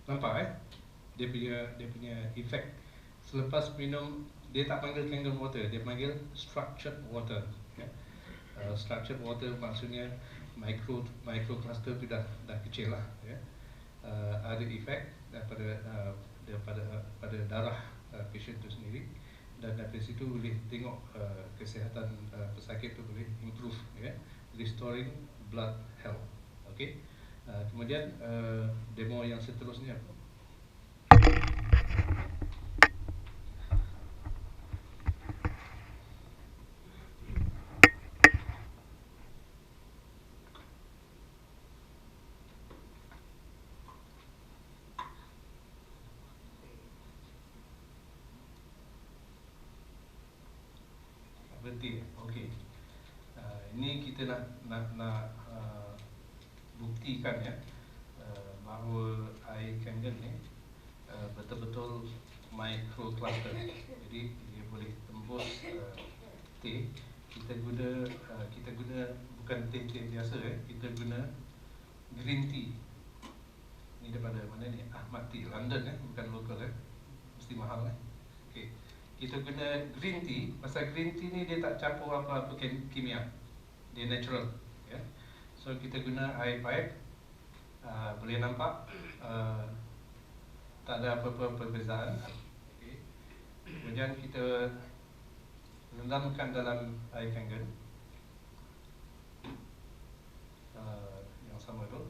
Nampak dia punya efek. Selepas minum, dia tak panggil Kangen water, dia panggil structured water, ya. Structured water maksudnya microcluster tu dah kecil lah, ya. Ada efek pada darah patient tu sendiri, dan dari situ boleh tengok kesihatan pesakit tu boleh improve, ya, restoring blood health. Okey. Kemudian demo yang seterusnya. Berhenti. Okey. Ini kita nak buktikan, ya, bahawa air Kangen ni betul-betul microcluster. Jadi dia boleh tembus teh. Kita guna bukan teh biasa, kita guna green tea. Ini daripada mana ni? Ahmad Tea, London, bukan lokal, mesti mahal, Okey. Kita guna green tea. Pasal green tea ni dia tak campur apa-apa kimia, dia natural, ya. So kita guna air pipe. Boleh nampak tak ada apa-apa perbezaan. Okay. Kemudian kita rendamkan dalam air Kangen yang sama tu.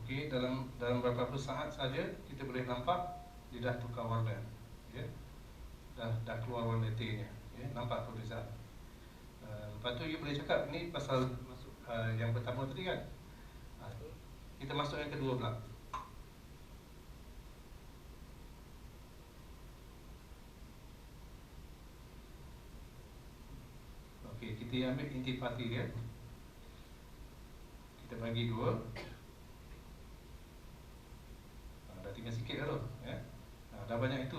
Okey, dalam beberapa saat saja kita boleh nampak dia dah tukar warna, ya. Dah keluar warna tehnya, ya. Nampak perbezaan. Lepas tu you boleh cakap ni pasal masuk yang pertama tadi kan. Kita masuk yang kedua pula. Okey, kita ambil intipati dia. Kita bagi dua. Dah tinggal sikit dah tu, ya. Dah banyak itu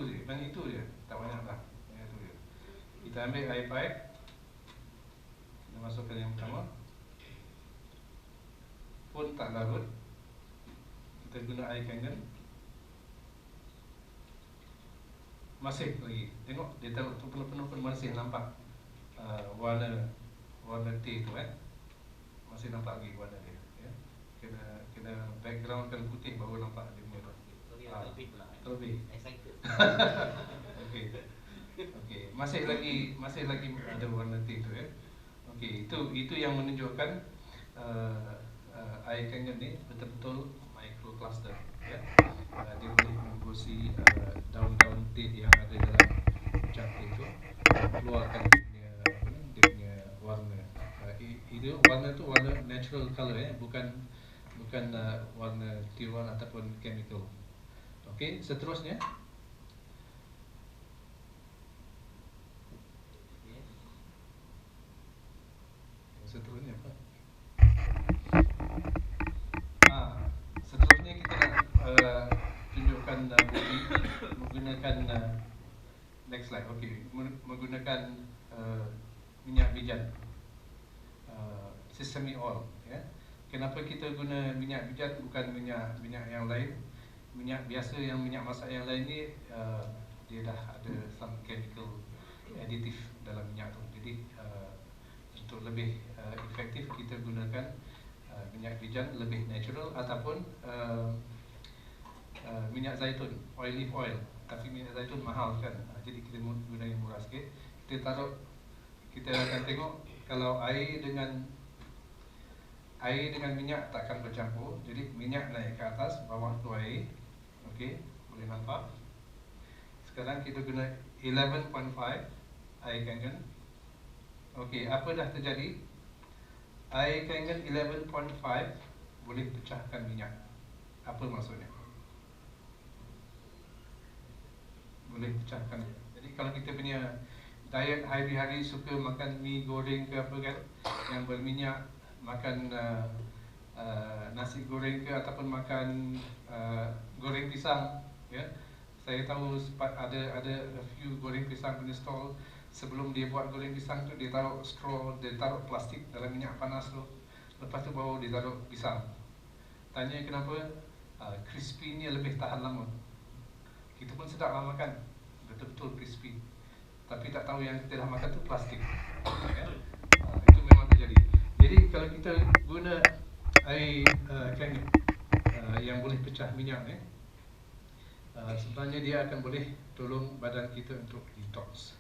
je, tak banyak dah. Ya, itu je. Kita ambil air pipe. Kita masukkan yang pertama. Pun tak larut. Kita guna air Kangen. Masih lagi. Tengok dia taruh tu penuh-penuh pun masih nampak warna teh tu, masih nampak lagi warna dia, ya. Kena backgroundkan putih baru nampak dia punya tu. Terlebih. Okey. Okey, masih lagi ada warna teh tu, ya. Okey, itu yang menunjukkan air Kangen ni betul-betul microcluster, ya. Dia boleh membusi daun-daun teh yang ada dalam pucuk teh itu, keluarkan dia punya warna. Itu warna tu warna natural color, bukan warna tiruan ataupun chemical. Okey, seterusnya. Seterusnya apa? Seterusnya kita nak tunjukkan bukti menggunakan next slide. Okey, menggunakan minyak bijan, sesame oil, ya. Kenapa kita guna minyak bijan bukan minyak yang lain? Minyak biasa, yang minyak masak yang lain ni dia dah ada some chemical additive dalam minyak tu. Jadi untuk lebih efektif kita gunakan minyak bijan, lebih natural, ataupun minyak zaitun, olive oil. Tapi minyak zaitun mahal kan, jadi kita guna yang murah sikit. Kita akan tengok kalau air dengan minyak takkan bercampur. Jadi minyak naik ke atas, bawah tu air. Okey, boleh nampak. Sekarang kita guna 11.5 air Kangen. Okey, apa dah terjadi? Air Kangen 11.5 boleh pecahkan minyak. Apa maksudnya? Boleh pecahkan. Jadi kalau kita punya diet hari-hari suka makan mi goreng ke apa kan, yang berminyak, makan nasi goreng ke, ataupun makan goreng pisang, ya. Saya tahu ada a few goreng pisang punya stall. Sebelum dia buat goreng pisang tu, dia taruh straw, dia taruh plastik dalam minyak panas tu. lepas tu baru ditaruh pisang. Tanya kenapa? Crispy ni lebih tahan lama. Kita pun sedap lah makan, betul-betul crispy. Tapi tak tahu yang kita dah makan tu plastik. Ya? Itu memang terjadi. Jadi kalau kita guna air kangen yang boleh pecah minyak ni, sebenarnya dia akan boleh tolong badan kita untuk detox.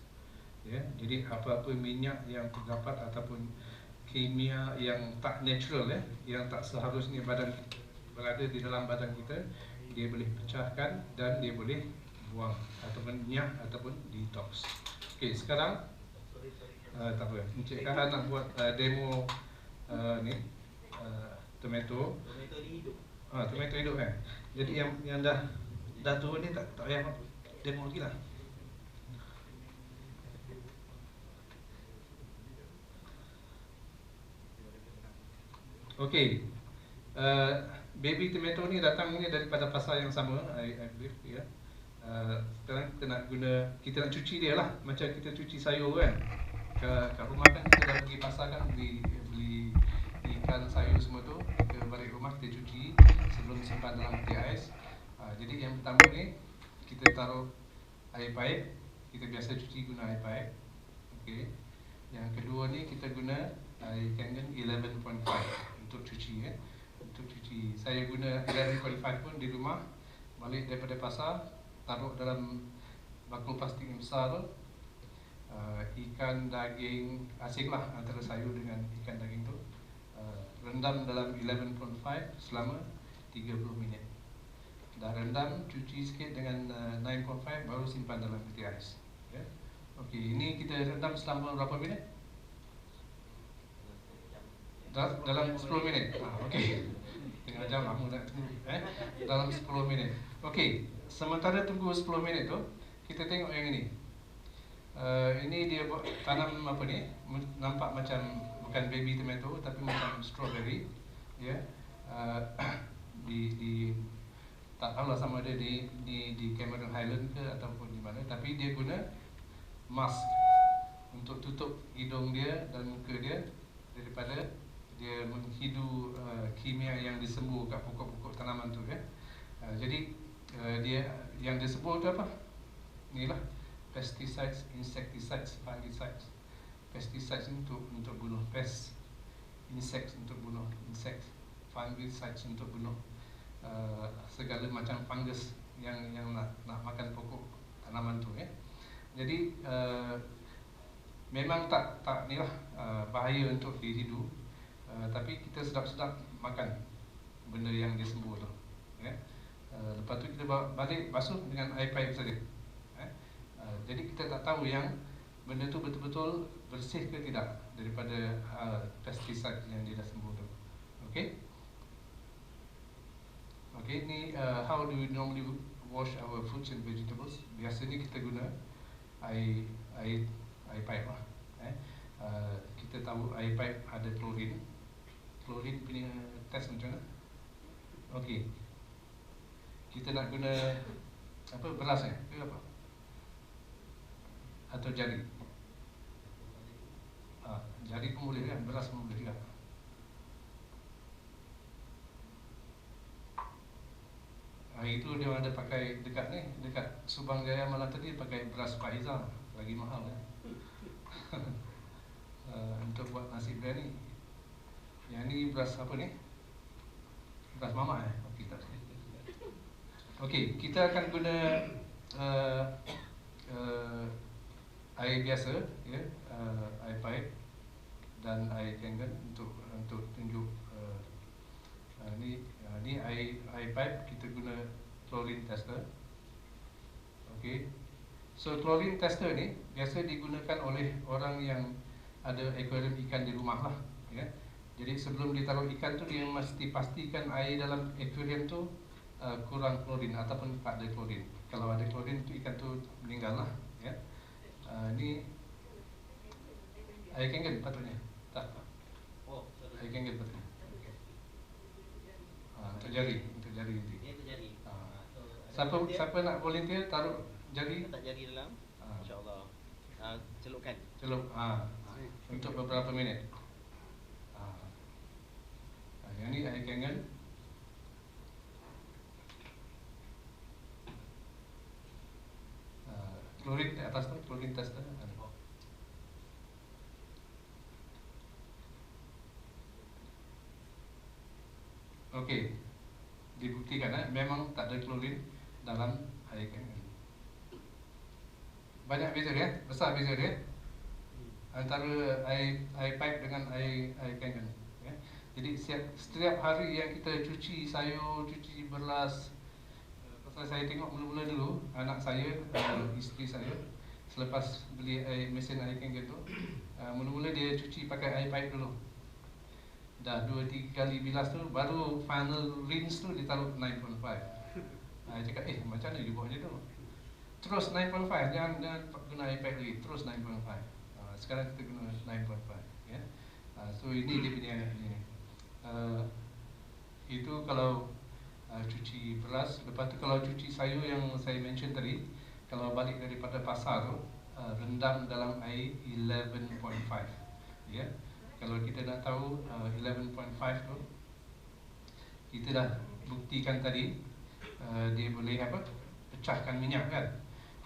Ya, jadi apa-apa minyak yang terdapat ataupun kimia yang tak natural, yang tak seharusnya badan berada di dalam badan kita, dia boleh pecahkan dan dia boleh buang ataupun minyak ataupun detox. Okey, sekarang tak apa, Encik Kahan nak buat demo ni tomato hidup. Tomato hidup kan. Jadi yang dah turun ni tak payah demo lagi lah. Okey, baby tomato ni datang ni daripada pasar yang sama, I believe, ya. Sekarang kita nak cuci dia lah, macam kita cuci sayur kan. Kat rumah kan kita dah pergi pasar kan, beli ikan, sayur semua tu, kita balik rumah kita cuci sebelum simpan dalam peti ais. Jadi yang pertama ni kita taruh air paip, kita biasa cuci guna air paip. Okey. Yang kedua ni kita guna air kangen 11.5 untuk cuci, untuk cuci. Saya guna 11.5 pun di rumah, balik daripada pasar, taruh dalam bakul plastik yang besar tu. Ikan, daging, asinglah antara sayur dengan ikan daging tu, rendam dalam 11.5 selama 30 minit. Dah rendam, cuci sikit dengan 9.5, baru simpan dalam peti ais. Ya. Okey, ini kita rendam selama berapa minit? Dalam 10 minit. Okey. Tengah jam lama nak tunggu. Dalam 10 minit. Okey, sementara tunggu 10 minit tu, kita tengok yang ini. Ini dia tanam apa ni? Nampak macam bukan baby tomato tapi macam strawberry. Ya. Di tak tahulah sama ada di Cameron Highland ke ataupun di mana, tapi dia guna mask untuk tutup hidung dia dan muka dia daripada dia menghidu kimia yang disembuh kat pokok-pokok tanaman tu, ya. Jadi dia yang disebut tu apa? Inilah pesticides, insecticides, fungicides. Pesticides untuk bunuh pest, insects untuk bunuh insect, fungicides untuk bunuh segala macam fungus yang nak makan pokok tanaman tu, ya. Jadi memang tak nilah bahaya untuk dihidu. Tapi kita sedap-sedap makan benda yang dia sembuh tu, ya. Lepas tu kita balik basuh dengan air paip saja. Jadi kita tak tahu yang benda tu betul-betul bersih ke tidak daripada pesticide yang dia dah sembuh tu. Okay. Okay, ni how do we normally wash our fruits and vegetables? Biasanya kita guna air paip lah. Kita tahu air paip ada klorin. Klorin punya test macam mana? Okey. Kita nak guna apa, beras ke apa? Atau jari? Jari pun boleh kan, beras pun boleh juga. Hari tu dia ada pakai dekat Subang Jaya malam tadi pakai beras Faizal, lagi mahal kan. Untuk buat nasi biryani. Yang ni beras apa ni? Beras mamak Okey, tak. Okey, kita akan guna air biasa, ya, air paip dan air kangen untuk tunjuk ni air pipe. Kita guna chlorine tester. Okey. So chlorine tester ni biasa digunakan oleh orang yang ada akuarium ikan di rumah lah, ya. Jadi sebelum ditaruh ikan tu, dia mesti pastikan air dalam akuarium tu kurang klorin ataupun tak ada klorin. Kalau ada klorin tu ikan tu meninggal lah, ya. Ni air kangen patutnya. Tak. Air kangen patutnya. Untuk jari nanti. Siapa nak volunteer taruh jari? Letak jari dalam. InsyaAllah. Celupkan. Celup. Untuk beberapa minit. Okey, dibuktikan memang tak ada klorin dalam air kangen. Banyak beza dia, besar beza dia antara air pipe dengan air kangen. Ya. Jadi setiap hari yang kita cuci sayur, cuci beras, pasal saya tengok mula-mula dulu anak saya, isteri saya selepas beli mesin air kangen tu, mula-mula dia cuci pakai air pipe dulu. Dah 2-3 kali bilas tu, baru final rinse tu dia taruh 9.5. Saya cakap, macam mana dia buat macam tu? Terus 9.5, jangan guna air pipe lagi, terus 9.5. Sekarang kita guna 9.5, ya. So ini dia punya ini. Itu kalau cuci beras. Lepas tu kalau cuci sayur yang saya mention tadi, kalau balik daripada pasar tu, rendam dalam air 11.5, ya. Kalau kita nak tahu 11.5 tu, kita dah buktikan tadi, dia boleh pecahkan minyak kan,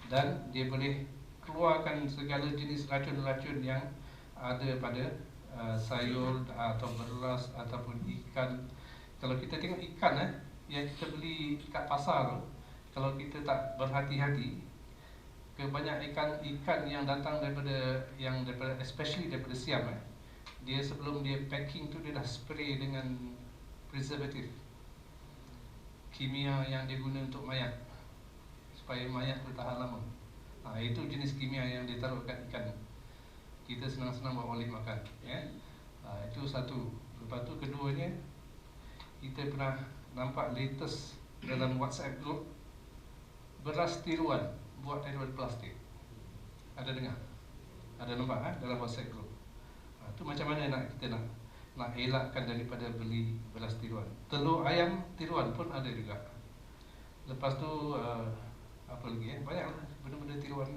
dan dia boleh keluarkan segala jenis racun-racun yang ada pada sayur atau beras ataupun ikan. Kalau kita tengok ikan yang kita beli kat pasar tu, kalau kita tak berhati-hati, kebanyakan ikan yang datang daripada especially daripada Siam, dia sebelum dia packing tu dia dah spray dengan preservative, kimia yang dia guna untuk mayat, supaya mayat tu tahan lama. Itu jenis kimia yang dia taruh kat ikan. Kita senang-senang bawa balik makan, ya. Itu satu. Lepas tu keduanya, kita pernah nampak latest dalam WhatsApp group, beras tiruan buat daripada plastik. Ada dengar? Ada nampak dalam WhatsApp group? Itu macam mana kita nak elakkan daripada beli beras tiruan. Telur ayam tiruan pun ada juga. Lepas tu apa lagi banyak benda-benda tiruan.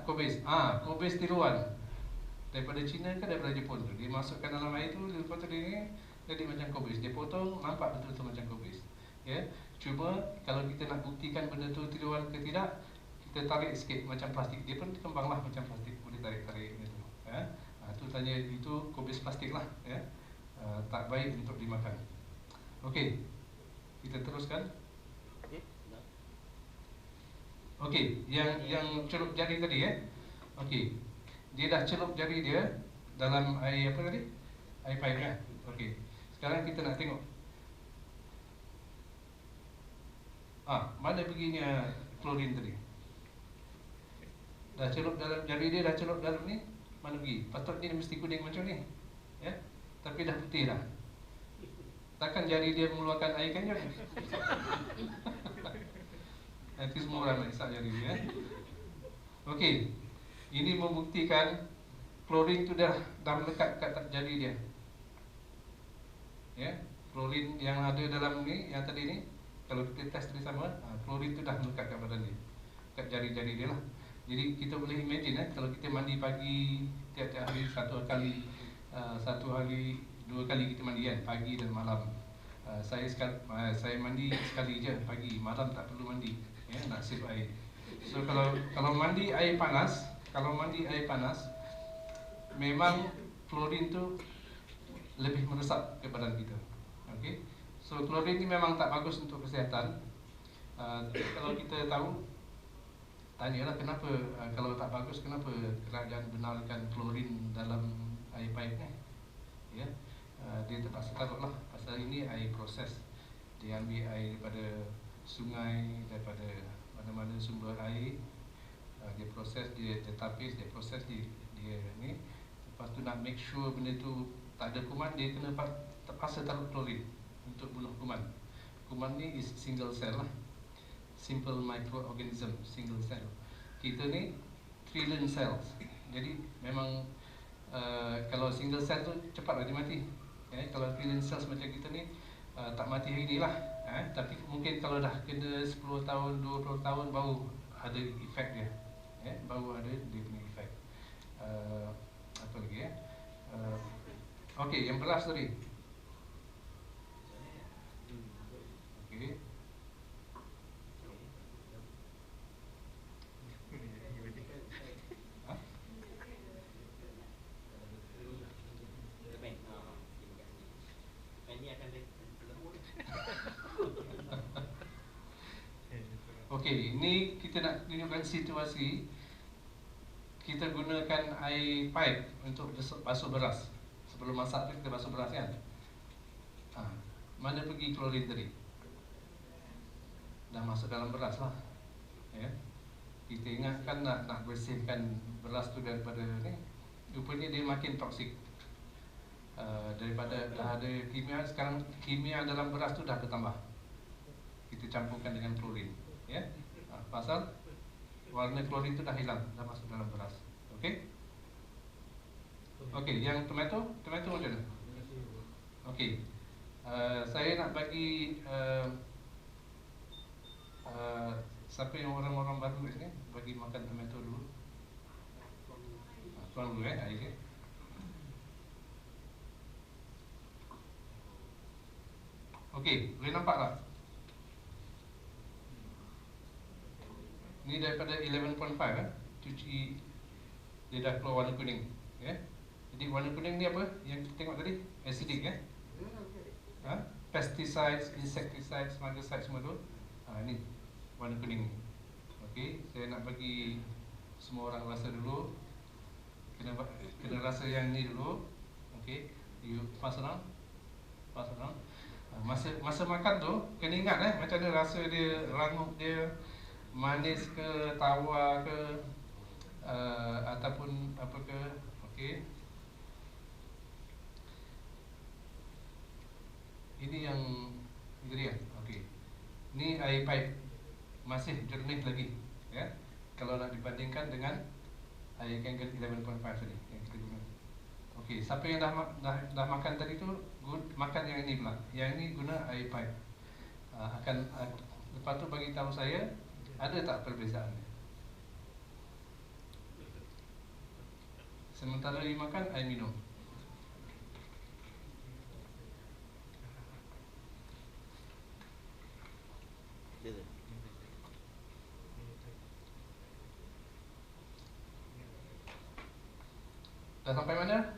Kobis. Kobis tiruan daripada China ke daripada Jepun tu. Dia masukkan dalam air tu, lepas tu dia jadi macam kobis. Dia potong, nampak betul-betul macam kobis. Ya. Cuma kalau kita nak buktikan benda tu tiruan ke tidak, kita tarik sikit macam plastik. Dia pun kembanglah macam plastik, boleh tarik-tarik gitu. Ya. Tu tanya, itu kobis plastik lah, ya. Tak baik untuk dimakan. Okey, kita teruskan. Okey, yang celup jari tadi, okey, dia dah celup jari dia dalam air apa tadi? Air pipe kan? Okey, sekarang kita nak tengok mana perginya klorin tadi. Dah celup dalam jari dia, dah celup dalam ni, mana pergi? Patut dia mesti kuning macam ni, ya. Tapi dah putih dah. Takkan jari dia mengeluarkan air kangen? Nanti semua orang nak isap jari dia. Okey, ini membuktikan klorin tu dah melekat kat jari dia. Ya, klorin yang ada dalam ni, yang tadi ni, kalau kita test tadi sama, klorin tu dah melekat kat badan dia, kat jari-jari dia lah. Jadi kita boleh imagine kalau kita mandi pagi tiap-tiap hari, satu hari 2 kali kita mandi kan, pagi dan malam. Saya mandi sekali je pagi, malam tak perlu mandi, ya, nak save air. So kalau mandi air panas, memang klorin tu lebih meresap ke badan kita. Okey. So klorin ni memang tak bagus untuk kesihatan. Kalau kita tahu, tanyalah kenapa kalau tak bagus, kenapa kerajaan benarkan klorin dalam air pipe ni, ya. Dia terpaksa taruhlah, pasal ini air proses. Dia ambil air daripada sungai, daripada mana-mana sumber air, dia proses, dia tapis, dia proses, dia ni. Lepas tu nak make sure benda tu tak ada kuman, dia kena terpaksa taruh klorin untuk bunuh kuman. Kuman ni is single cell lah, simple microorganism, single cell. Kita ni trillion cells. Jadi memang kalau single cell tu cepatlah dia mati. Kalau trillion cells macam kita ni tak mati hari ni lah. Tapi mungkin kalau dah kena 10 tahun, 20 tahun baru ada efek dia. Baru ada dia punya efek. Apa lagi okey, yang beras tadi. Okey. Ini kita nak tunjukkan situasi kita gunakan air pipe untuk basuh beras. Sebelum masak tu kita basuh beras kan. Mana pergi klorin tadi? Dah masuk dalam beras lah, ya. Kita ingatkan nak bersihkan beras tu daripada ni, rupanya dia makin toksik. Daripada dah ada kimia, sekarang kimia dalam beras tu dah bertambah. Kita campurkan dengan klorin, ya. Pasal warna klorin tu dah hilang, dah masuk dalam beras. Okey? Okey, yang tomato macam mana? Okey. Saya nak bagi siapa yang orang-orang baru kat sini bagi makan tomato dulu. Tuan dulu okay. Okey, boleh nampak tak? Ni daripada 11.5 cuci dia dah keluar warna kuning, ya. Jadi warna kuning ni apa? Yang kita tengok tadi, acidic, ya. Pesticides, insecticides, fungicides semua tu. Ni warna kuning ni. Okey, saya nak bagi semua orang rasa dulu. Kena rasa yang ni dulu. Okey, you pass around. Masa makan tu kena ingat macam mana rasa dia, rangup dia, manis ke, tawar ke, ataupun apa ke. Okey. Ini yang ingredient. Okey. Ni air pipe masih jernih lagi, ya. Kalau nak dibandingkan dengan air Kangen 11.5 tadi yang kita guna. Okey, siapa yang dah makan tadi tu makan yang ini pula. Yang ini guna air pipe. Lepas tu bagi tahu saya ada tak perbezaan. Sementara you makan, air minum. Dah sampai mana?